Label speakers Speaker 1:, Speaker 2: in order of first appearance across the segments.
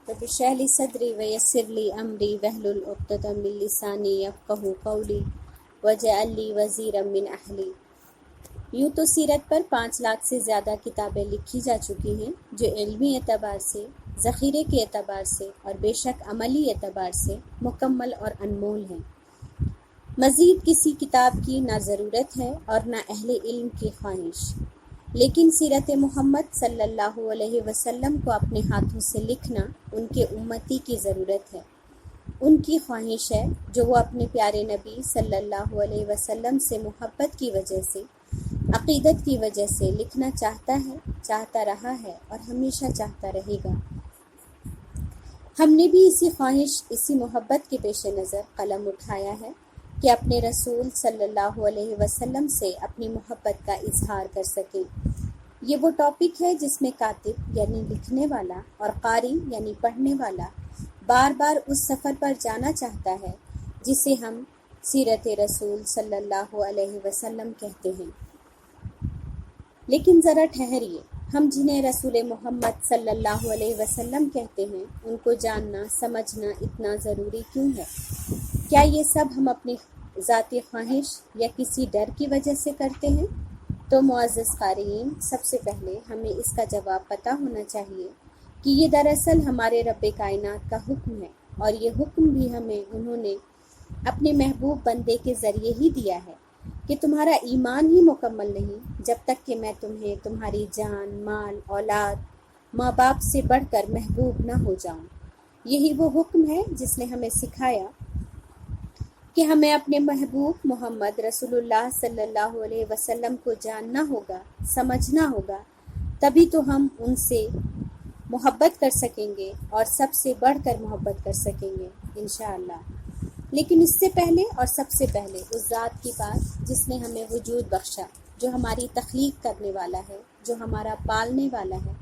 Speaker 1: رب اشرح لي صدري ويسر لي أمري واحلل عقدة من لساني يفقهوا قولي واجعل لي وزيرا من أهلي۔ یوں تو سیرت پر 5 لاکھ سے زیادہ کتابیں لکھی جا چکی ہیں جو علمی اعتبار سے، ذخیرے کے اعتبار سے اور بے شک عملی اعتبار سے مکمل اور انمول ہیں۔ مزید کسی کتاب کی نہ ضرورت ہے اور نہ اہل علم کی خواہش، لیکن سیرت محمد صلی اللہ علیہ وسلم کو اپنے ہاتھوں سے لکھنا ان کے امتی کی ضرورت ہے، ان کی خواہش ہے جو وہ اپنے پیارے نبی صلی اللہ علیہ وسلم سے محبت کی وجہ سے، عقیدت کی وجہ سے لکھنا چاہتا ہے، چاہتا رہا ہے اور ہمیشہ چاہتا رہے گا۔ ہم نے بھی اسی خواہش، اسی محبت کے پیش نظر قلم اٹھایا ہے کہ اپنے رسول صلی اللہ علیہ وسلم سے اپنی محبت کا اظہار کر سکیں۔ یہ وہ ٹاپک ہے جس میں کاتب یعنی لکھنے والا اور قاری یعنی پڑھنے والا بار بار اس سفر پر جانا چاہتا ہے جسے ہم سیرت رسول صلی اللہ علیہ وسلم کہتے ہیں۔ لیکن ذرا ٹھہریے، ہم جنہیں رسول محمد صلی اللہ علیہ وسلم کہتے ہیں ان کو جاننا، سمجھنا اتنا ضروری کیوں ہے؟ کیا یہ سب ہم اپنی ذاتی خواہش یا کسی ڈر کی وجہ سے کرتے ہیں؟ تو معزز قارئین، سب سے پہلے ہمیں اس کا جواب پتہ ہونا چاہیے کہ یہ دراصل ہمارے رب کائنات کا حکم ہے، اور یہ حکم بھی ہمیں انہوں نے اپنے محبوب بندے کے ذریعے ہی دیا ہے کہ تمہارا ایمان ہی مکمل نہیں جب تک کہ میں تمہیں تمہاری جان، مال، اولاد، ماں باپ سے بڑھ کر محبوب نہ ہو جاؤں۔ یہی وہ حکم ہے جس نے ہمیں سکھایا کہ ہمیں اپنے محبوب محمد رسول اللہ صلی اللہ علیہ وسلم کو جاننا ہوگا، سمجھنا ہوگا، تبھی تو ہم ان سے محبت کر سکیں گے اور سب سے بڑھ کر محبت کر سکیں گے انشاءاللہ۔ لیکن اس سے پہلے اور سب سے پہلے اس ذات کی بات جس نے ہمیں وجود بخشا، جو ہماری تخلیق کرنے والا ہے، جو ہمارا پالنے والا ہے،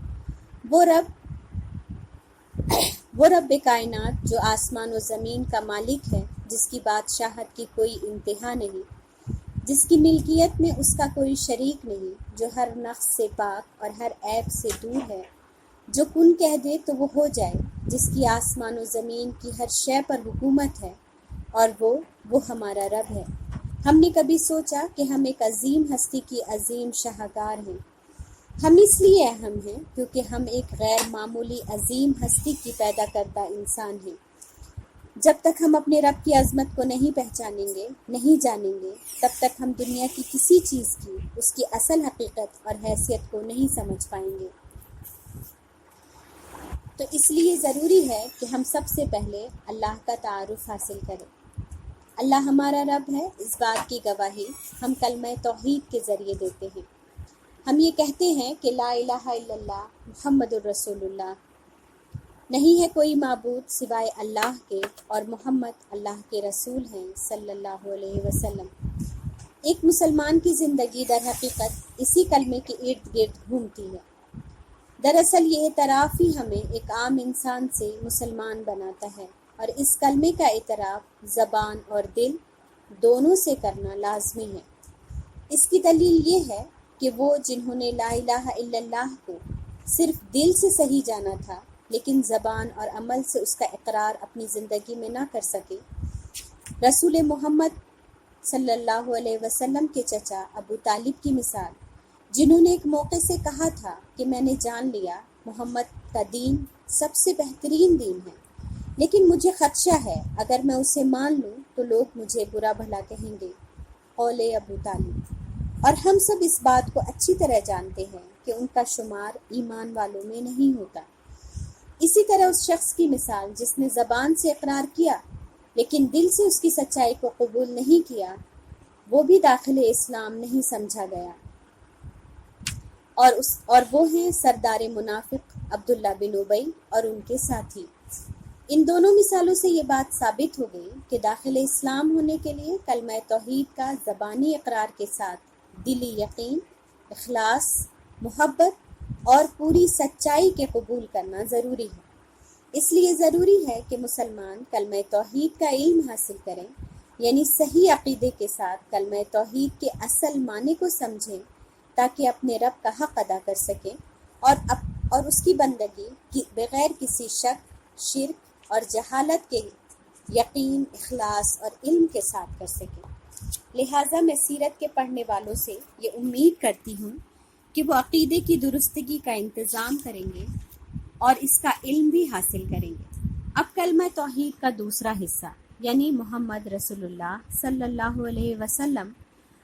Speaker 1: وہ رب کائنات جو آسمان و زمین کا مالک ہے، جس کی بادشاہت کی کوئی انتہا نہیں، جس کی ملکیت میں اس کا کوئی شریک نہیں، جو ہر نقص سے پاک اور ہر عیب سے دور ہے، جو کن کہہ دے تو وہ ہو جائے، جس کی آسمان و زمین کی ہر شے پر حکومت ہے، اور وہ ہمارا رب ہے۔ ہم نے کبھی سوچا کہ ہم ایک عظیم ہستی کی عظیم شاہکار ہیں۔ ہم اس لیے اہم ہیں کیونکہ ہم ایک غیر معمولی عظیم ہستی کی پیدا کردہ انسان ہیں۔ جب تک ہم اپنے رب کی عظمت کو نہیں پہچانیں گے، نہیں جانیں گے، تب تک ہم دنیا کی کسی چیز کی، اس کی اصل حقیقت اور حیثیت کو نہیں سمجھ پائیں گے۔ تو اس لیے ضروری ہے کہ ہم سب سے پہلے اللہ کا تعارف حاصل کریں۔ اللہ ہمارا رب ہے، اس بات کی گواہی ہم کلمہ توحید کے ذریعے دیتے ہیں۔ ہم یہ کہتے ہیں کہ لا الہ الا اللہ محمد الرسول اللہ، نہیں ہے کوئی معبود سوائے اللہ کے، اور محمد اللہ کے رسول ہیں صلی اللہ علیہ وسلم۔ ایک مسلمان کی زندگی در حقیقت اسی کلمے کے ارد گرد گھومتی ہے۔ دراصل یہ اعتراف ہی ہمیں ایک عام انسان سے مسلمان بناتا ہے، اور اس کلمے کا اعتراف زبان اور دل دونوں سے کرنا لازمی ہے۔ اس کی دلیل یہ ہے کہ وہ جنہوں نے لا الہ الا اللہ کو صرف دل سے صحیح جانا تھا، لیکن زبان اور عمل سے اس کا اقرار اپنی زندگی میں نہ کر سکے، رسول محمد صلی اللہ علیہ وسلم کے چچا ابو طالب کی مثال، جنہوں نے ایک موقع سے کہا تھا کہ میں نے جان لیا محمد کا دین سب سے بہترین دین ہے، لیکن مجھے خدشہ ہے اگر میں اسے مان لوں تو لوگ مجھے برا بھلا کہیں گے، قول ابو طالب۔ اور ہم سب اس بات کو اچھی طرح جانتے ہیں کہ ان کا شمار ایمان والوں میں نہیں ہوتا۔ اسی طرح اس شخص کی مثال جس نے زبان سے اقرار کیا لیکن دل سے اس کی سچائی کو قبول نہیں کیا، وہ بھی داخل اسلام نہیں سمجھا گیا، اور وہ ہیں سردار منافق عبداللہ بن ابی اور ان کے ساتھی۔ ان دونوں مثالوں سے یہ بات ثابت ہو گئی کہ داخل اسلام ہونے کے لیے کلمہ توحید کا زبانی اقرار کے ساتھ دلی یقین، اخلاص، محبت اور پوری سچائی کے قبول کرنا ضروری ہے۔ اس لیے ضروری ہے کہ مسلمان کلمہ توحید کا علم حاصل کریں، یعنی صحیح عقیدے کے ساتھ کلمہ توحید کے اصل معنی کو سمجھیں، تاکہ اپنے رب کا حق ادا کر سکیں اور اس کی بندگی بغیر کسی شک شرک اور جہالت کے یقین، اخلاص اور علم کے ساتھ کر سکیں۔ لہٰذا میں سیرت کے پڑھنے والوں سے یہ امید کرتی ہوں کہ وہ عقیدے کی درستگی کا انتظام کریں گے اور اس کا علم بھی حاصل کریں گے۔ اب کلمہ توحید کا دوسرا حصہ یعنی محمد رسول اللہ صلی اللہ علیہ وسلم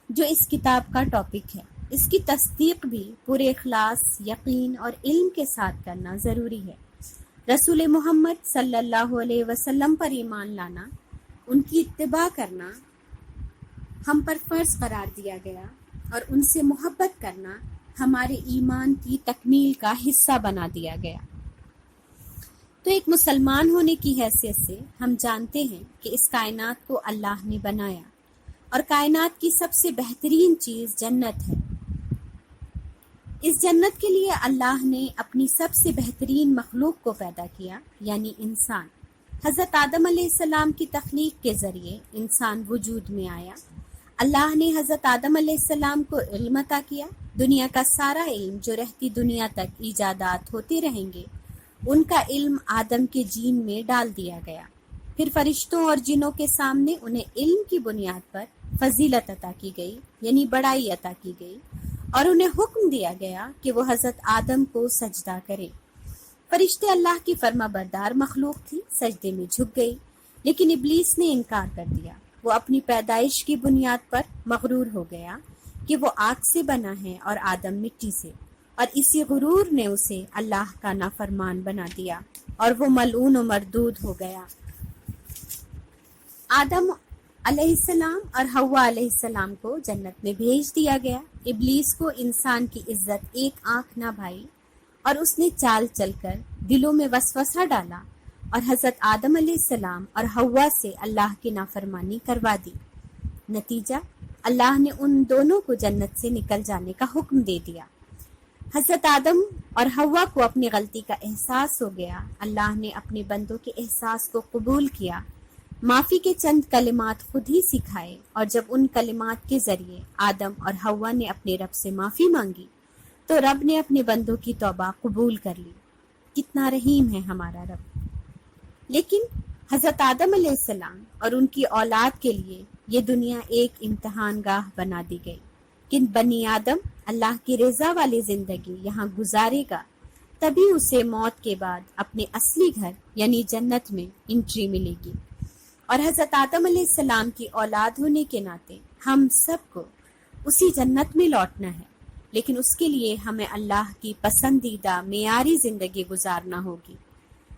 Speaker 1: جو اس کتاب کا ٹاپک ہے، اس کی تصدیق بھی پورے اخلاص، یقین اور علم کے ساتھ کرنا ضروری ہے۔ رسول محمد صلی اللہ علیہ وسلم پر ایمان لانا، ان کی اتباع کرنا ہم پر فرض قرار دیا گیا اور ان سے محبت کرنا ہمارے ایمان کی تکمیل کا حصہ بنا دیا گیا۔ تو ایک مسلمان ہونے کی حیثیت سے ہم جانتے ہیں کہ اس کائنات کو اللہ نے بنایا اور کائنات کی سب سے بہترین چیز جنت ہے۔ اس جنت کے لیے اللہ نے اپنی سب سے بہترین مخلوق کو پیدا کیا یعنی انسان۔ حضرت آدم علیہ السلام کی تخلیق کے ذریعے انسان وجود میں آیا۔ اللہ نے حضرت آدم علیہ السلام کو علم عطا کیا۔ دنیا کا سارا علم جو رہتی دنیا تک ایجادات ہوتے رہیں گے، ان کا علم آدم کے جین میں ڈال دیا گیا۔ پھر فرشتوں اور جنوں کے سامنے انہیں علم کی بنیاد پر فضیلت عطا کی گئی یعنی بڑائی عطا کی گئی اور انہیں حکم دیا گیا کہ وہ حضرت آدم کو سجدہ کریں۔ فرشتے اللہ کی فرما بردار مخلوق تھی، سجدے میں جھک گئی، لیکن ابلیس نے انکار کر دیا۔ وہ اپنی پیدائش کی بنیاد پر مغرور ہو گیا کہ وہ آگ سے بنا ہے اور آدم مٹی سے، اور اسی غرور نے اسے اللہ کا نافرمان بنا دیا اور وہ ملعون و مردود ہو گیا۔ آدم علیہ السلام اور حوا علیہ السلام کو جنت میں بھیج دیا گیا۔ ابلیس کو انسان کی عزت ایک آنکھ نہ بھائی اور اس نے چال چل کر دلوں میں وسوسہ ڈالا اور حضرت آدم علیہ السلام اور حوا سے اللہ کی نافرمانی کروا دی۔ نتیجہ اللہ نے ان دونوں کو جنت سے نکل جانے کا حکم دے دیا۔ حضرت آدم اور حوا کو اپنی غلطی کا احساس ہو گیا۔ اللہ نے اپنے بندوں کے احساس کو قبول کیا، معافی کے چند کلمات خود ہی سکھائے، اور جب ان کلمات کے ذریعے آدم اور حوا نے اپنے رب سے معافی مانگی تو رب نے اپنے بندوں کی توبہ قبول کر لی۔ کتنا رحیم ہے ہمارا رب۔ لیکن حضرت آدم علیہ السلام اور ان کی اولاد کے لیے یہ دنیا ایک امتحان گاہ بنا دی گئی کہ بنی آدم اللہ کی رضا والی زندگی یہاں گزارے گا، تبھی اسے موت کے بعد اپنے اصلی گھر یعنی جنت میں انٹری ملے گی۔ اور حضرت آدم علیہ السلام کی اولاد ہونے کے ناطے ہم سب کو اسی جنت میں لوٹنا ہے، لیکن اس کے لیے ہمیں اللہ کی پسندیدہ معیاری زندگی گزارنا ہوگی۔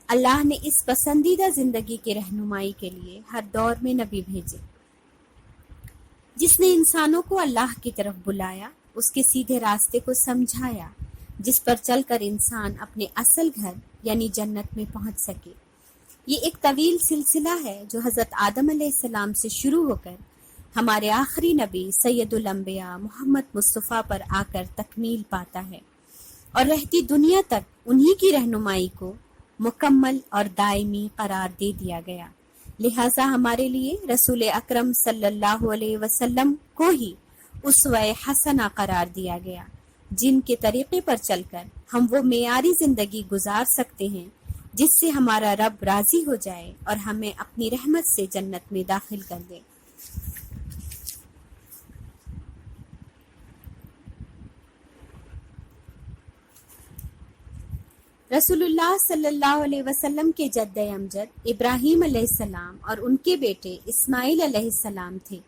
Speaker 1: اللہ نے اس پسندیدہ زندگی کی رہنمائی کے لیے ہر دور میں نبی بھیجے، جس نے انسانوں کو اللہ کی طرف بلایا، اس کے سیدھے راستے کو سمجھایا، جس پر چل کر انسان اپنے اصل گھر یعنی جنت میں پہنچ سکے۔ یہ ایک طویل سلسلہ ہے جو حضرت آدم علیہ السلام سے شروع ہو کر ہمارے آخری نبی سید الانبیاء محمد مصطفیٰ پر آ کر تکمیل پاتا ہے، اور رہتی دنیا تک انہی کی رہنمائی کو مکمل اور دائمی قرار دے دیا گیا۔ لہٰذا ہمارے لیے رسول اکرم صلی اللہ علیہ وسلم کو ہی اسوہ حسنہ قرار دیا گیا، جن کے طریقے پر چل کر ہم وہ معیاری زندگی گزار سکتے ہیں جس سے ہمارا رب راضی ہو جائے اور ہمیں اپنی رحمت سے جنت میں داخل کر دے۔ رسول اللہ صلی اللہ علیہ وسلم کے جد امجد ابراہیم علیہ السلام اور ان کے بیٹے اسماعیل علیہ السلام تھے۔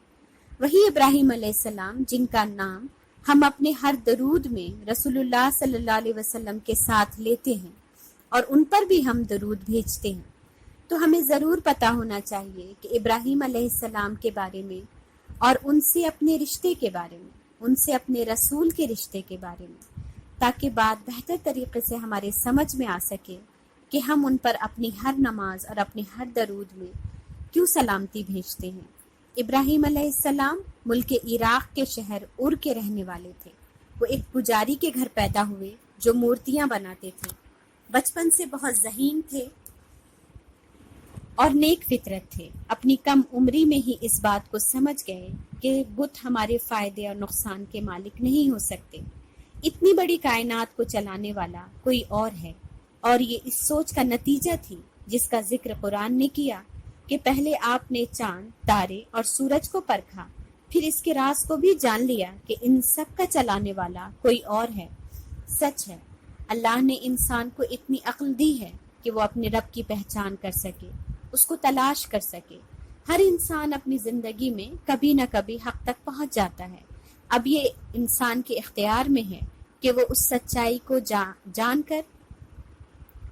Speaker 1: وہی ابراہیم علیہ السلام جن کا نام ہم اپنے ہر درود میں رسول اللہ صلی اللہ علیہ وسلم کے ساتھ لیتے ہیں اور ان پر بھی ہم درود بھیجتے ہیں۔ تو ہمیں ضرور پتہ ہونا چاہیے کہ ابراہیم علیہ السلام کے بارے میں اور ان سے اپنے رشتے کے بارے میں، ان سے اپنے رسول کے رشتے کے بارے میں، تاکہ بات بہتر طریقے سے ہمارے سمجھ میں آ سکے کہ ہم ان پر اپنی ہر نماز اور اپنے ہر درود میں کیوں سلامتی بھیجتے ہیں۔ ابراہیم علیہ السلام ملک عراق کے شہر ار کے رہنے والے تھے۔ وہ ایک پجاری کے گھر پیدا ہوئے جو مورتیاں بناتے تھے۔ بچپن سے بہت ذہین تھے اور نیک فطرت تھے۔ اپنی کم عمری میں ہی اس بات کو سمجھ گئے کہ بت ہمارے فائدے اور نقصان کے مالک نہیں ہو سکتے، اتنی بڑی کائنات کو چلانے والا کوئی اور ہے، اور یہ اس سوچ کا نتیجہ تھی جس کا ذکر قرآن نے کیا کہ پہلے آپ نے چاند، تارے اور سورج کو پرکھا، پھر اس کے راز کو بھی جان لیا کہ ان سب کا چلانے والا کوئی اور ہے۔ سچ ہے، اللہ نے انسان کو اتنی عقل دی ہے کہ وہ اپنے رب کی پہچان کر سکے، اس کو تلاش کر سکے۔ ہر انسان اپنی زندگی میں کبھی نہ کبھی حق تک پہنچ جاتا ہے۔ اب یہ انسان کے اختیار میں ہے کہ وہ اس سچائی کو جان کر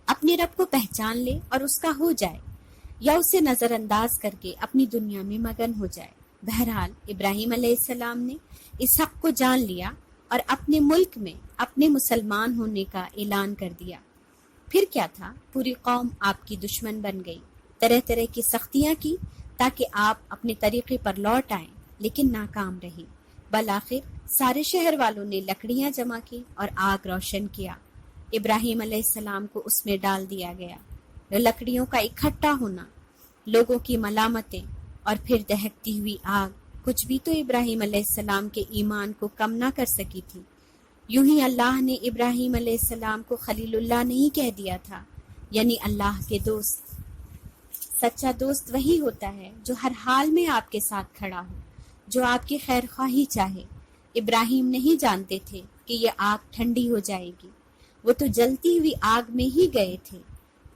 Speaker 1: اپنے رب کو پہچان لے اور اس کا ہو جائے، یا اسے نظر انداز کر کے اپنی دنیا میں مگن ہو جائے۔ بہرحال ابراہیم علیہ السلام نے اس حق کو جان لیا اور اپنے ملک میں اپنے مسلمان ہونے کا اعلان کر دیا۔ پھر کیا تھا، پوری قوم آپ کی دشمن بن گئی، طرح طرح کی سختیاں کی تاکہ آپ اپنے طریقے پر لوٹ آئیں، لیکن ناکام رہی۔ بالآخر سارے شہر والوں نے لکڑیاں جمع کی اور آگ روشن کیا۔ ابراہیم علیہ السلام کو اس میں ڈال دیا گیا۔ لکڑیوں کا اکٹھا ہونا، لوگوں کی ملامتیں اور پھر دہکتی ہوئی آگ، کچھ بھی تو ابراہیم علیہ السلام کے ایمان کو کم نہ کر سکی تھی۔ یوں ہی اللہ نے ابراہیم علیہ السلام کو خلیل اللہ نہیں کہہ دیا تھا، یعنی اللہ کے دوست۔ سچا دوست وہی ہوتا ہے جو ہر حال میں آپ کے ساتھ کھڑا ہو، جو آپ کی خیر خواہی چاہے۔ ابراہیم نہیں جانتے تھے کہ یہ آگ ٹھنڈی ہو جائے گی، وہ تو جلتی ہوئی آگ میں ہی گئے تھے،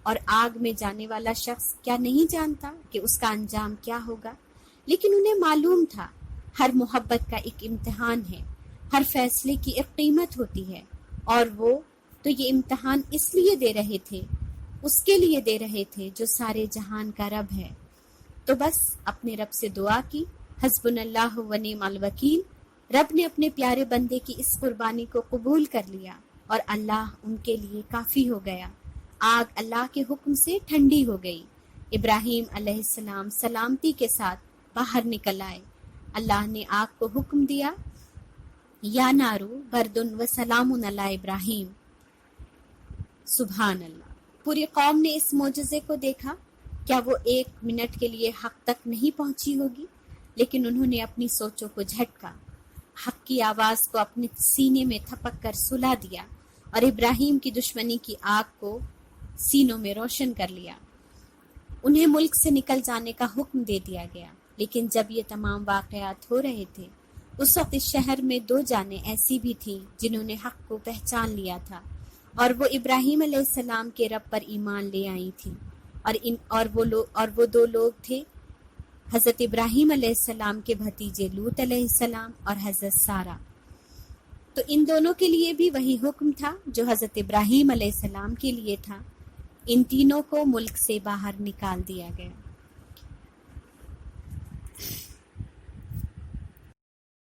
Speaker 1: اور آگ میں جانے والا شخص کیا نہیں جانتا کہ اس کا انجام کیا ہوگا؟ لیکن انہیں معلوم تھا ہر محبت کا ایک امتحان ہے، ہر فیصلے کی ایک قیمت ہوتی ہے، اور وہ تو یہ امتحان اس لیے دے رہے تھے، اس کے لیے دے رہے تھے جو سارے جہان کا رب ہے۔ تو بس اپنے رب سے دعا کی، حسبنا اللہ و نعم الوکیل۔ رب نے اپنے پیارے بندے کی اس قربانی کو قبول کر لیا اور اللہ ان کے لیے کافی ہو گیا۔ آگ اللہ کے حکم سے ٹھنڈی ہو گئی۔ ابراہیم علیہ السلام سلامتی کے ساتھ باہر نکل آئے۔ اللہ نے آگ کو حکم دیا، یا نارو بردن و سلام علی ابراہیم۔ سبحان اللہ۔ پوری قوم نے اس معجزے کو دیکھا۔ کیا وہ 1 منٹ کے لیے حق تک نہیں پہنچی ہوگی؟ لیکن انہوں نے اپنی سوچوں کو جھٹکا، حق کی آواز کو اپنے سینے میں تھپک کر سلا دیا اور ابراہیم کی دشمنی کی آگ کو سینوں میں روشن کر لیا۔ انہیں ملک سے نکل جانے کا حکم دے دیا گیا۔ لیکن جب یہ تمام واقعات ہو رہے تھے، اس وقت اس شہر میں 2 جانیں ایسی بھی تھیں جنہوں نے حق کو پہچان لیا تھا، اور وہ ابراہیم علیہ السلام کے رب پر ایمان لے آئی تھیں، اور وہ 2 لوگ تھے، حضرت ابراہیم علیہ السلام کے بھتیجے لوط علیہ السلام اور حضرت سارہ۔ تو ان دونوں کے لیے بھی وہی حکم تھا جو حضرت ابراہیم علیہ السلام کے لیے تھا۔ ان تینوں کو ملک سے باہر نکال دیا گیا۔